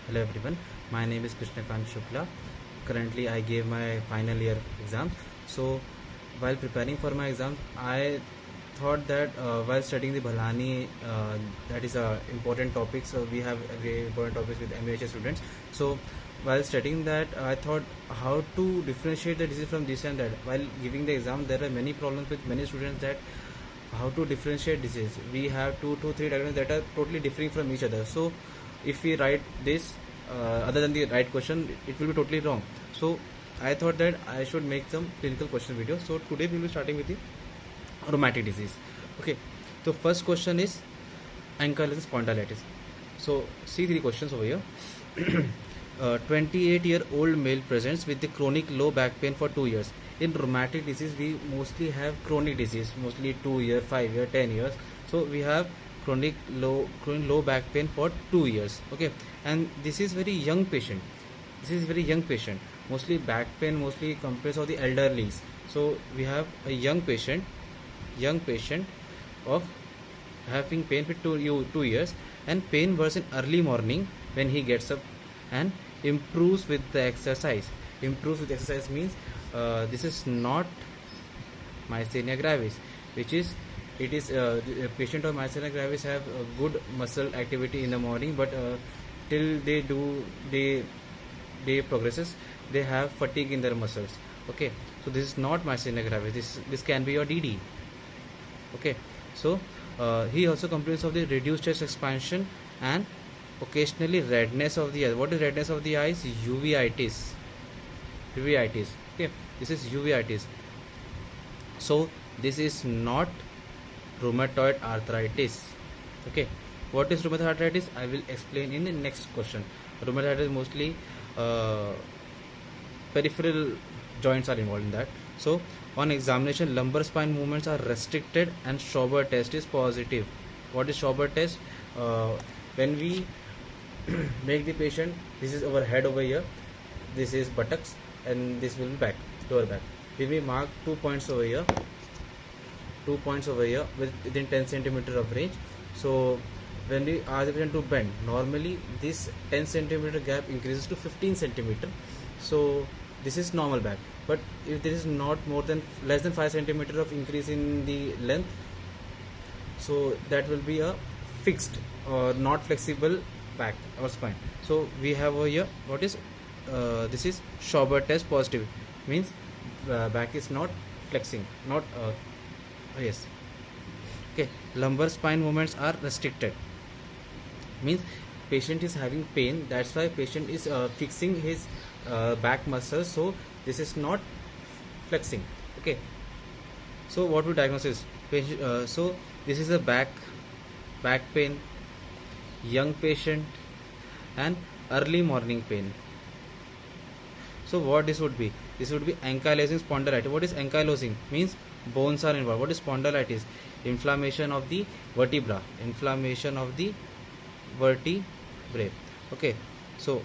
Hello everyone, my name is Krishnakant Shukla. Currently I gave my final year exams. So while preparing for my exams, I thought that while studying the Bhalani, that is a important topic. So we have very important topics with MUHS students. So while studying that, I thought how to differentiate the disease from this and that. While giving the exam, there are many problems with many students that how to differentiate disease. We have two to three diagrams that are totally differing from each other. So if we write this other than the right question, it will be totally wrong. So I thought that I should make some clinical question video. So today we will be starting with the rheumatic disease. Okay, so first question is ankylosing spondylitis. So see three questions over here. 28-year-old male presents with the chronic low back pain for 2 years. In rheumatic disease, we mostly have chronic disease, mostly 2 year, 5 year, 10 years. So we have chronic low back pain for 2 years. Okay, and this is very young patient. This is very young patient. Mostly back pain mostly complains of the elderlies. So we have a young patient of having pain for 2 years, and pain worsen early morning when he gets up and improves with the exercise. Improves with exercise means this is not myasthenia gravis, which is it is the patient of myasthenia gravis have good muscle activity in the morning, but till day progresses, they have fatigue in their muscles. Okay, so this is not myasthenia gravis. This can be your DD. Okay, so he also complains of the reduced chest expansion and occasionally redness of the eyes. What is redness of the eyes? uveitis. Okay, this is uveitis. So this is not rheumatoid arthritis. Okay, what is rheumatoid arthritis? I will explain in the next question. Rheumatoid arthritis mostly peripheral joints are involved in that. So on examination, lumbar spine movements are restricted and Schauber test is positive. What is Schauber test? When we make the patient, this is our head over here, this is buttocks, and this will be back, lower back. When we mark 2 points over here, within 10 centimeter of range. So when we ask the patient to bend, normally this 10 centimeter gap increases to 15 centimeter. So this is normal back. But if there is not less than 5 centimeter of increase in the length, so that will be a fixed or not flexible back or spine. So we have over here what is this is Schauber test positive, means back is not flexing, not yes. Okay, lumbar spine movements are restricted, means patient is having pain, that's why patient is fixing his back muscles, so this is not flexing. Okay, so what will diagnosis? So this is a back pain, young patient, and early morning pain. So what this would be? This would be ankylosing spondylitis. What is ankylosing? Means bones are involved. What is spondylitis? Inflammation of the vertebra. Okay, so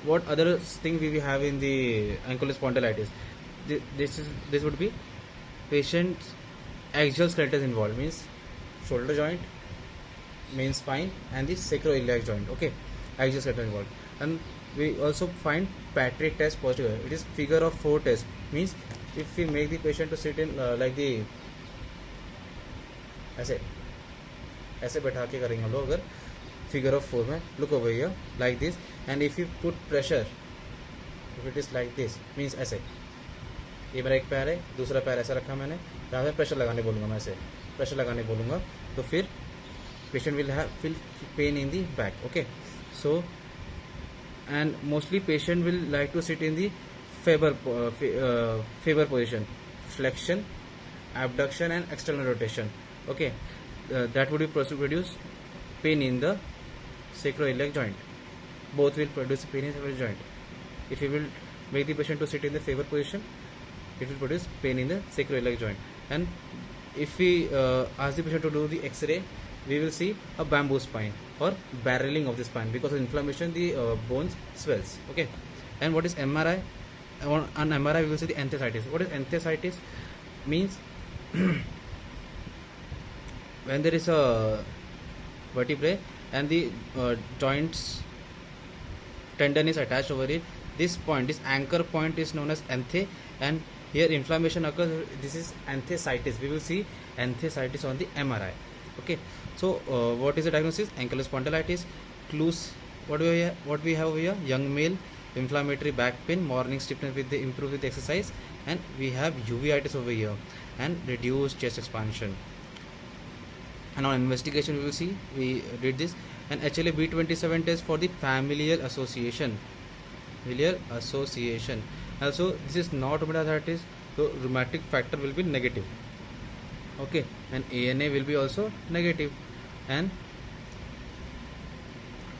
what other thing we will have in the ankylosing spondylitis? This would be patient's axial skeleton involved, means shoulder joint, main spine, and the sacroiliac joint. Okay, axial skeleton involved. And we also find Patrick test positive. It is figure of 4 test, means if we make the patient to sit in like the ऐसे बैठा के करेंगे हम लोग अगर figure of 4 में, look over here like this, and if you put pressure, if it is like this, means ऐसे, ये मेरा एक पैर है, दूसरा पैर ऐसा रखा मैंने, यहाँ पे प्रेशर लगाने बोलूँगा, मैं ऐसे प्रेशर लगाने बोलूँगा, तो फिर patient will feel pain in the back. Okay, so and mostly patient will like to sit in the Faber position, flexion, abduction, and external rotation. Okay, that would be produce pain in the sacroiliac joint. Both will produce pain in the sacroiliac joint. If you will make the patient to sit in the Faber position, it will produce pain in the sacroiliac joint. And if we ask the patient to do the X-ray, we will see a bamboo spine or barreling of the spine. Because of inflammation, the bones swells. Okay, and what is MRI? On MRI we will see the enthesitis. What is enthesitis? Means when there is a vertebrae and the joints tendon is attached over it. This point, this anchor point is known as anthe, and here inflammation occurs. This is anthesitis. We will see anthesitis on the MRI. Okay, so what is the diagnosis? Ankylosing spondylitis. Clues, what we have over here? Young male, inflammatory back pain, morning stiffness with the improve with exercise, and we have uveitis over here and reduced chest expansion. And on investigation we will see, we did this, and HLA B27 test for the familial association. Also this is not rheumatoid arthritis, so rheumatic factor will be negative. Okay, and ANA will be also negative, and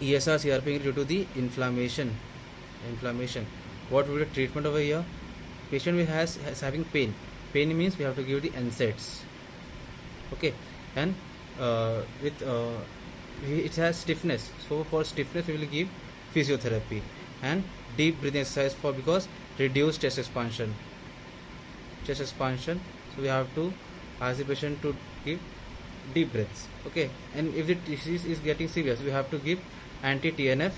ESR CRP due to the inflammation. What will be the treatment over here? Patient will has having pain means we have to give the NSAIDs. Okay, and it has stiffness, so for stiffness we will give physiotherapy, and deep breathing exercise for because reduced chest expansion. So we have to ask the patient to give deep breaths. Okay, and if the disease is getting serious, we have to give anti-TNF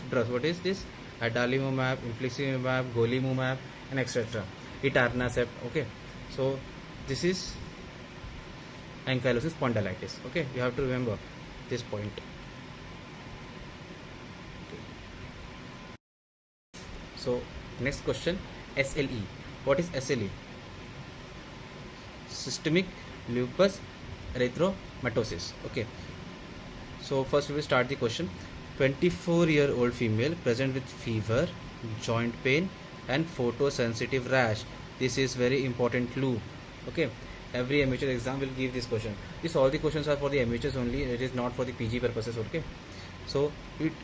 drugs. What is this? Adalimumab, infliximab, golimumab, and etc. Etanercept. Okay, so this is ankylosing spondylitis. Okay, you have to remember this point. Okay. So next question, SLE. What is SLE? Systemic lupus erythematosus. Okay, so first we will start the question. 24-year-old female present with fever, joint pain, and photosensitive rash. This is very important clue. Okay, every MUHS exam will give this question. All the questions are for the MUHS only. It is not for the PG purposes. Okay, so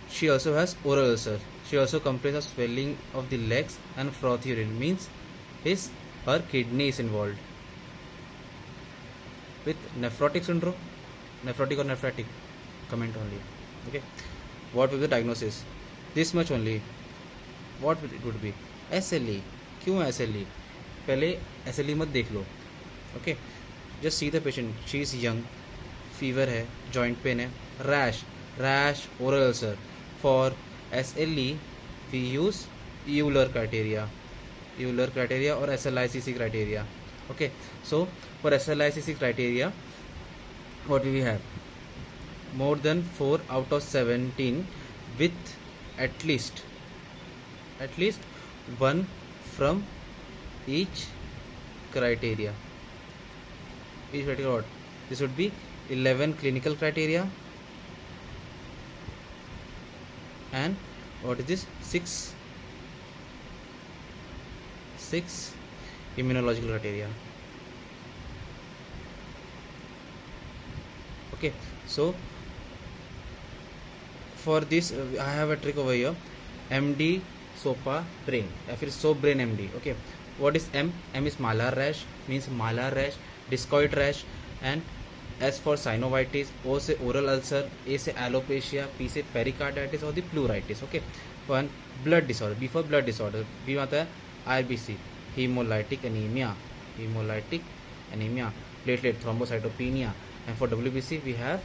she also has oral ulcer. She also complains of swelling of the legs and frothy urine. Means her kidney is involved. With nephrotic syndrome, nephrotic or nephrotic, comment only. Okay, what will be the diagnosis? This much only. What it would be? SLE. क्यों SLE? पहले SLE मत देख लो. Okay, just see the patient. She is young, fever है, joint pain है, rash, oral ulcer. For SLE we use Euler criteria or SLICC criteria. Okay, so for SLICC criteria, what do we have? More than 4 out of 17 with at least one from each criteria. What? This would be 11 clinical criteria, and what is this? 6 immunological criteria. Okay, so for this I have a trick over here. MD SOPA brain, या फिर SOP brain MD. Okay, what is M is malar rash, means malar rash, discoid rash, and S for synovitis, O से oral ulcer, A से alopecia, P से pericarditis और the pleuritis. Okay, one blood disorder, B for blood disorder, B में आता है IBC, hemolytic anemia, platelet thrombocytopenia, and for WBC we have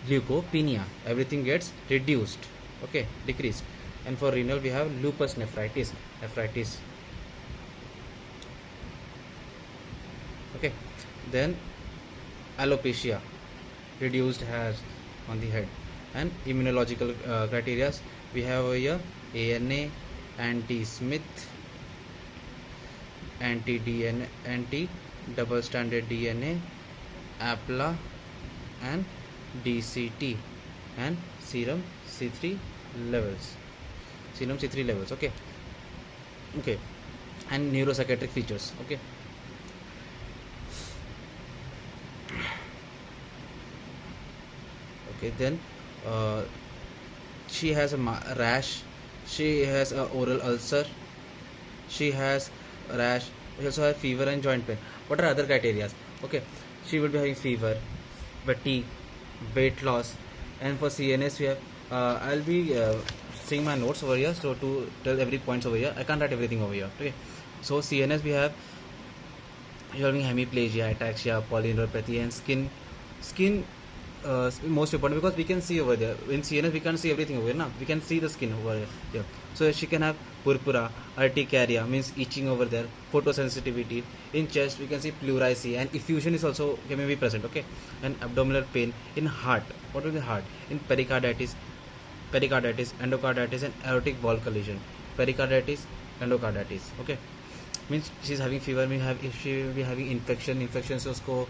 leukopenia. Everything gets reduced. Okay, decreased. And for renal we have lupus nephritis. Okay, then alopecia, reduced hairs on the head. And immunological criteria we have over here ANA, anti-Smith, anti-DNA, anti-double stranded DNA, APLA, and DCT, and serum C3 levels. Okay, and neuropsychiatric features. Okay, then she has a rash, she has a oral ulcer, she has rash, she also has fever and joint pain. What are other criteria? Okay, she will be having fever, fatigue, weight loss, and for CNS we have I'll be seeing my notes over here, so to tell every points over here, I can't write everything over here. Okay, so CNS we have having hemiplegia, ataxia, polyneuropathy, and skin most important because we can see over there in CNS we can't see everything over here, na? We can see the skin over here. So she can have purpura, urticaria means itching over there, photosensitivity. In chest we can see pleurisy and effusion is also may be present, okay, and abdominal pain. In heart, what will be heart? In pericarditis, endocarditis and aortic valve collision. Pericarditis, endocarditis, okay, means she's having fever, if she will be having infection से उसको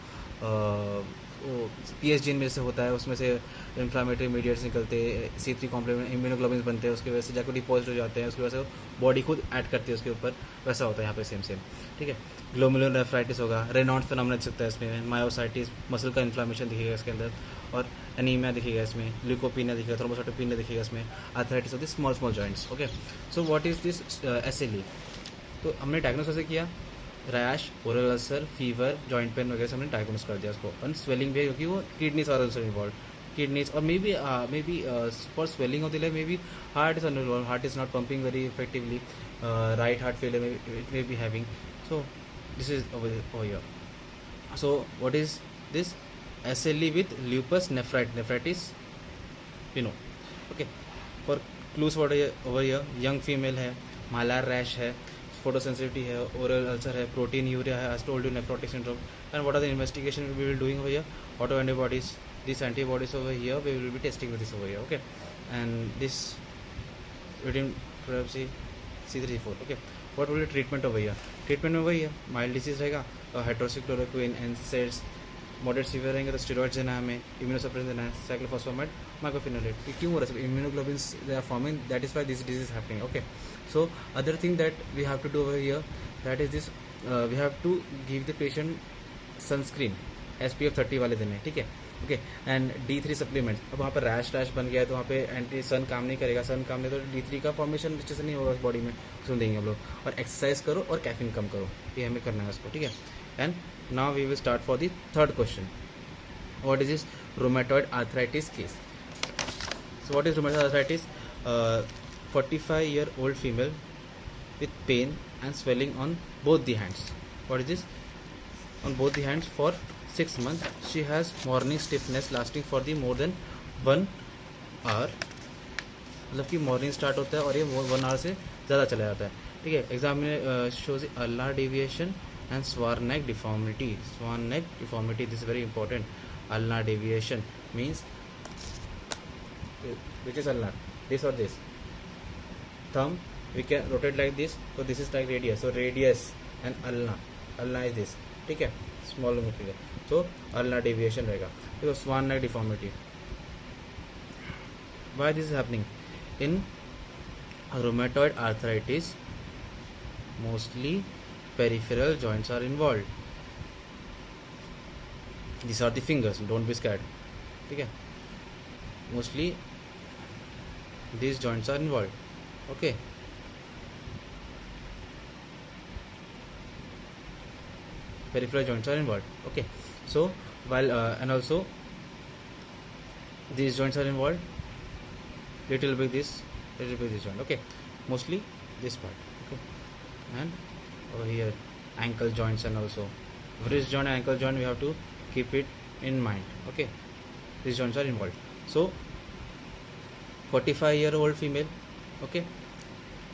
PS gene में से होता है, उसमें से inflammatory mediates निकलते हैं, C3 कॉम्प्लीमेंट इम्यूनोग्लोबिन्स बनते हैं, उसकी वजह से जाकर डिपॉजिट हो जाते हैं, उसकी वजह से बॉडी खुद ऐड करती है उसके ऊपर, वैसा होता है यहाँ पे सेम ठीक है. ग्लोमेरुलर नेफ्राइटिस होगा, रेनॉल्ड्स फिनोमेना दिख सकता है इसमें, मायोसाइटिस मसल का इन्फ्लामेशन दिखेगा इसके अंदर, और एनीमिया दिखेगा इसमें, ल्यूकोपीनिया दिखेगा, थ्रोम्बोसाइटोपेनिया दिखेगा इसमें, arthritis of the small joints, okay. So what is this SLE? तो हमने डायग्नोस कैसे किया? Rash, oral ulcer, fever, joint pain वगैरह से हमने डायग्नोस कर दिया उसको. और स्वेलिंग भी है क्योंकि वो किडनीज और अल्सर इन्वॉल्व, किडनीज और may be for swelling of the leg may be heart is involve, heart is not pumping very effectively, right heart failure may be having. So this is over here. So what is this SLE with lupus nephritis, you know, okay. For clues what है over here, young female है, malar rash है, photosensitivity है, oral ulcer है, protein urea है, as told you nephrotic syndrome. And what are the investigation we will doing over here? Autoantibodies, these antibodies over here we will be testing with this over here, okay. And this within perhaps C3C4, okay. What will be treatment over here? Treatment over here mild disease रहेगा, hydroxychloroquine, NSAIDs. Moderate severe रहेंगे तो steroids देना है हमें, immunosuppression देना है, cyclophosphamide, माइक्रोफिनोलेट. ये क्यों हो रहा है? Immunoglobins they are forming, that is why this disease is happening, okay. So other thing that we have to do over here, that is this, we have to give the patient sunscreen SPF 30 वाले देने, ठीक है, okay. And D3 supplements. अब वहाँ पर rash बन गया है तो वहाँ पे एंटी सन काम नहीं करेगा, सन काम नहीं तो D3 का फॉर्मेशन अच्छे से नहीं होगा उस बॉडी में, उसमें देंगे हम लोग. और एक्सरसाइज करो और कैफीन कम करो, ये हमें करना है उसको, ठीक है. And now we will start for the third question. What is this rheumatoid arthritis case? So what is rheumatoid arthritis? 45-year-old female with pain and swelling on both the hands. What is this? On both the hands for 6 months. She has morning stiffness lasting for the more than 1 hour. मतलब कि morning start होता है और ये 1 hour से ज़्यादा चला जाता है, ठीक है. एग्जाम में shows ulnar deviation and swan neck deformity. Swan neck deformity, this is very important. Ulnar deviation means, which is ulnar, this or this thumb we can rotate like this, so this is like radius, so radius and ulnar is this, ठीक है, small finger. So ulnar deviation रहेगा. तो swan neck deformity, why this is happening? In rheumatoid arthritis mostly peripheral joints are involved. These are the fingers, don't be scared, ठीक है. Mostly these joints are involved, okay. Peripheral joints are involved, okay. So while and also these joints are involved, little bit this joint, okay. Mostly this part, okay. And over here ankle joints and also wrist joint and ankle joint, we have to keep it in mind, okay. These joints are involved. So 45-year-old female, okay,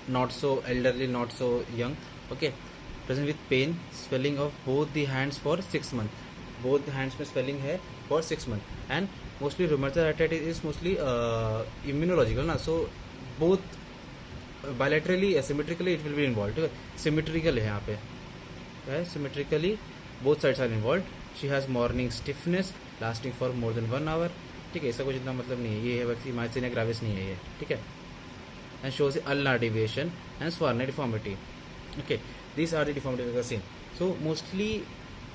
not so elderly, not so young, okay, present with pain, swelling of both the hands for 6 months. Both the hands में swelling है for 6 months. And mostly rheumatoid arthritis is mostly immunological ना, so both bilaterally asymmetrically it will be involved, ठीक है. Symmetrical है यहाँ पे, symmetrically both sides are involved. She has morning stiffness lasting for more than 1 hour, ठीक है. इसका कुछ इतना मतलब नहीं है, ये है वैसे माइस्थेनिया ग्रेविस नहीं है ये, ठीक है. And shows ulnar deviation and swan neck deformity, okay. These are the deformities we have seen. So mostly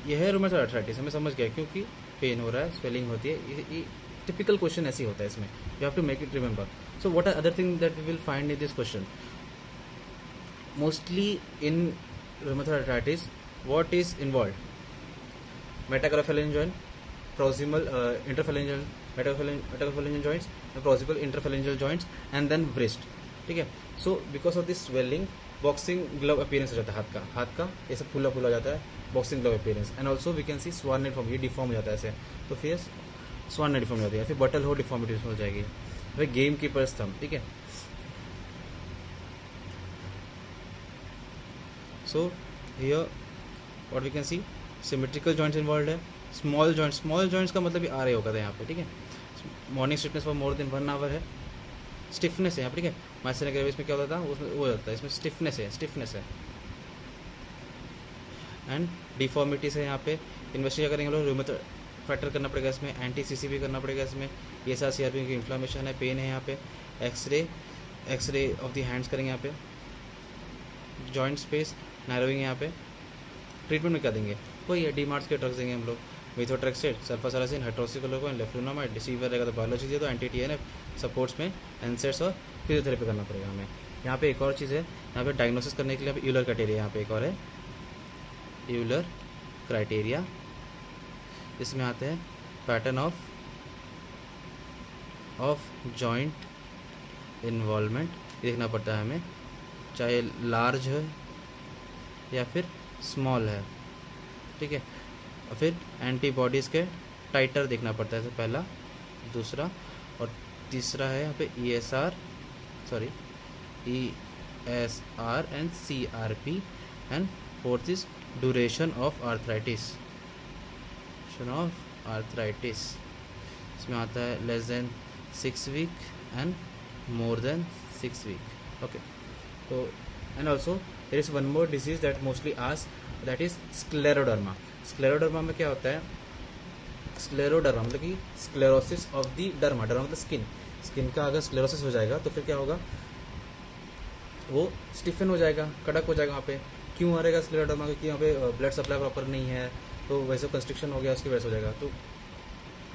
ये है rheumatoid arthritis, हमें समझ गया क्योंकि पेन हो रहा है, स्वेलिंग होती है, ये टिपिकल क्वेश्चन ऐसे ही होता है इसमें, you have to make it remember. So what are other things that we will find in this question? Mostly in rheumatoid arthritis, what is involved? Metatarsophalangeal joint, proximal interphalangeal, metatarsophalangeal joints, proximal interphalangeal joints, and then wrist, ठीक है. So because of this swelling, boxing glove appearance हो जाता है हाथ का ये सब फूला हो जाता है, boxing glove appearance. And also we can see swan neck form, ये deform हो जाता है ऐसे. तो फिर स्वान नेक डिफॉर्मिटी हो जाएगी, फिर बटल हो डिफॉर्मिटी हो जाएगी, फिर गेम कीपर्स थंब, ठीक है। So here what we can see symmetrical joints involve है, स्मॉल जॉइंट्स का मतलब भी आ रहे होगा था यहाँ पे, ठीक है। Morning stiffness for more than 1 hour है, स्टिफनेस है यहाँ पे, ठीक है। माइसेनिक ग्रेविस में क्या होता था, उसमें वो होता है, इसमें स्टिफनेस है एंड डिफॉर्मिटीज है यहाँ पे। इन्वेस्टिगेट करेंगे हम लोग, रूमेटॉइड फैक्टर करना पड़ेगा इसमें, एंटी सीसी भी करना पड़ेगा इसमें, ESR-CRP की इन्फ्लामेशन है, पेन है यहाँ पे, एक्सरे ऑफ द हैंड्स करेंगे यहाँ पे, जॉइंट स्पेस नैरोइंग है यहाँ पे। ट्रीटमेंट में क्या देंगे, वही है डीमार्ट्स के ड्रग्स देंगे हम लोग, मेथोट्रेक्सेट, सल्फासालासिन, हाइड्रोक्सीक्लोरोक्विन, लेफ्लुनामाइड, डिसीवर रहेगा तो बायोलॉजी दे दो, एंटी-TNF, सपोर्ट्स में एनसेट्स और फिजियोथेरेपी करना पड़ेगा हमें। यहाँ पे एक और चीज़ है, यहाँ पे डायग्नोसिस करने के लिए यूलर क्राइटेरिया, यहाँ पे एक और है यूलर क्राइटेरिया, इसमें आते हैं पैटर्न ऑफ जॉइंट इन्वॉल्वमेंट, देखना पड़ता है हमें, चाहे लार्ज है या फिर स्मॉल है, ठीक है। और फिर एंटीबॉडीज़ के टाइटर देखना पड़ता है, तो पहला, दूसरा और तीसरा है यहाँ पे ESR and CRP, and fourth is duration of arthritis, इसमें आता है less than 6 week and more than 6 week, okay. तो and also there is one more disease that mostly asked, that is scleroderma. Scleroderma में क्या होता है, scleroderma मतलब कि स्क्लेरोसिस ऑफ द डर्मा मतलब स्किन का अगर स्क्लेरोसिस हो जाएगा तो फिर क्या होगा, वो स्टिफन हो जाएगा, कड़क हो जाएगा वहाँ पे। क्यों आ रहेगा स्क्लेरोडर्मा, क्योंकि यहाँ पे ब्लड सप्लाई प्रॉपर नहीं है, तो वैसे कंस्ट्रिक्शन हो गया, उसकी वजह से हो जाएगा। तो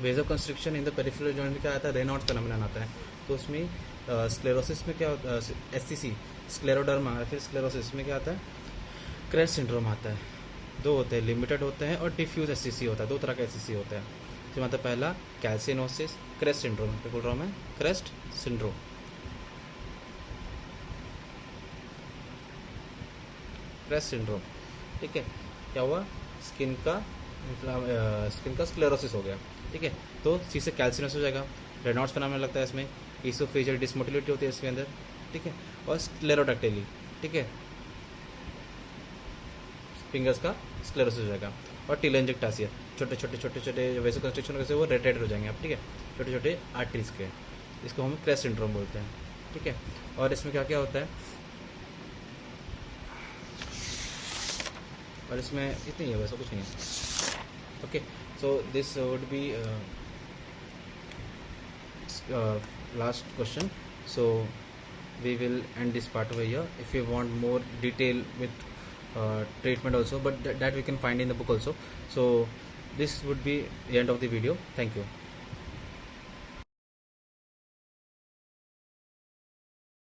vasoconstriction in the peripheral joint में क्या आता है, रेनॉल्ड्स फेनोमेनन आता है। तो उसमें स्क्लेरोसिस में क्या होता है, SCC स्क्लेरोडर्मा, फिर स्क्लेरोसिस में क्या आता है, क्रेस्ट सिंड्रोम आता है। दो होते हैं, लिमिटेड होते हैं और डिफ्यूज SCC होता है, दो तरह का SCC होता है। तो मतलब पहला कैल्सिनोसिस, क्रेस्ट सिंड्रोम पे बोल रहा हूँ मैं, क्रेस्ट सिंड्रोम, ठीक है। क्या हुआ, स्किन का स्क्लेरोसिस हो गया, ठीक है। तो सी से कैल्सिनोसिस हो जाएगा, रेनॉल्ड्स फेनोमेनन लगता है इसमें, इसोफेजियल डिसमोटिलिटी होती है इसके अंदर, ठीक है, और स्क्लेरोडक्टिली, ठीक है, फिंगर्स का स्क्लेरोसिस हो जाएगा। और टीलेंजिक्टासिया, छोटे छोटे वैसे कंस्ट्रक्शन वैसे वो रेड हो जाएंगे आप, ठीक है, छोटे छोटे आर्टरीज के, इसको हम क्रेस्ट सिंड्रोम बोलते हैं, ठीक है। और इसमें क्या क्या होता है, और इसमें इतनी है, वैसा कुछ नहीं है, okay. So this would be last question, so we will end this part over here. If you want more detail with treatment also, but that we can find in the book also. So this would be the end of the video. Thank you.